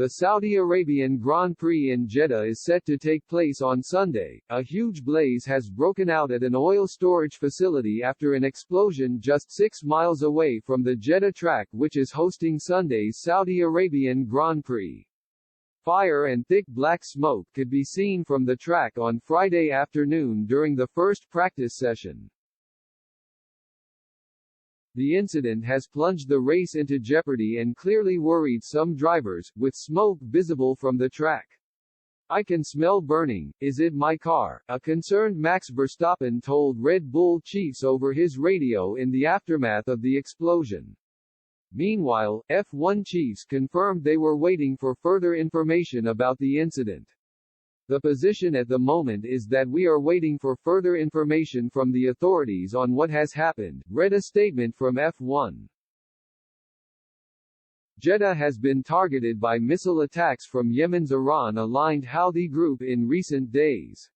The Saudi Arabian Grand Prix in Jeddah is set to take place on Sunday. A huge blaze has broken out at an oil storage facility after an explosion just 6 miles away from the Jeddah track, which is hosting Sunday's Saudi Arabian Grand Prix. Fire and thick black smoke could be seen from the track on Friday afternoon during the first practice session. The incident has plunged the race into jeopardy and clearly worried some drivers, with smoke visible from the track. "I can smell burning. Is it my car?" a concerned Max Verstappen told Red Bull chiefs over his radio in the aftermath of the explosion. Meanwhile, F1 chiefs confirmed they were waiting for further information about the incident. "The position at the moment is that we are waiting for further information from the authorities on what has happened," read a statement from F1. Jeddah has been targeted by missile attacks from Yemen's Iran-aligned Houthi group in recent days.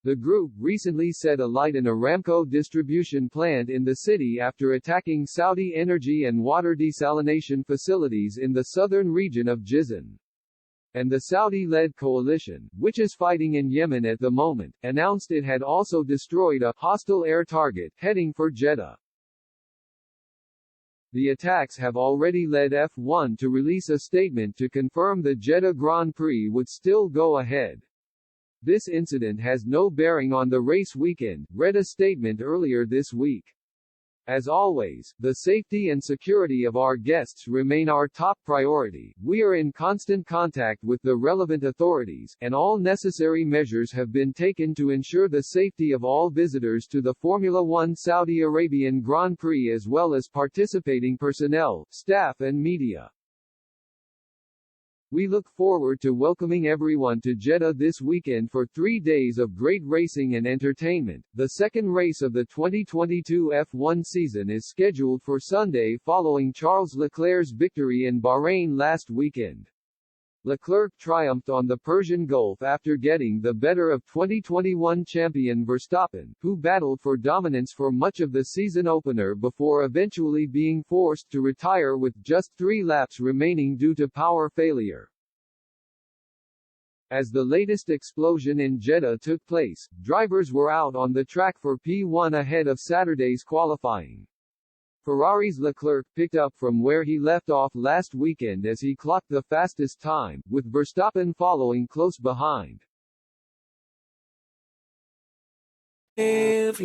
The group recently set alight an Aramco distribution plant in the city after attacking Saudi energy and water desalination facilities in the southern region of Jizan. And the Saudi-led coalition, which is fighting in Yemen at the moment, announced it had also destroyed a hostile air target heading for Jeddah. The attacks have already led F1 to release a statement to confirm the Jeddah Grand Prix would still go ahead. "This incident has no bearing on the race weekend," read a statement earlier this week. "As always, the safety and security of our guests remain our top priority. We are in constant contact with the relevant authorities, and all necessary measures have been taken to ensure the safety of all visitors to the Formula One Saudi Arabian Grand Prix as well as participating personnel, staff and media. We look forward to welcoming everyone to Jeddah this weekend for 3 days of great racing and entertainment." The second race of the 2022 F1 season is scheduled for Sunday following Charles Leclerc's victory in Bahrain last weekend. Leclerc triumphed on the Persian Gulf after getting the better of 2021 champion Verstappen, who battled for dominance for much of the season opener before eventually being forced to retire with just 3 laps remaining due to power failure. As the latest explosion in Jeddah took place, drivers were out on the track for P1 ahead of Saturday's qualifying. Ferrari's Leclerc picked up from where he left off last weekend as he clocked the fastest time, with Verstappen following close behind. If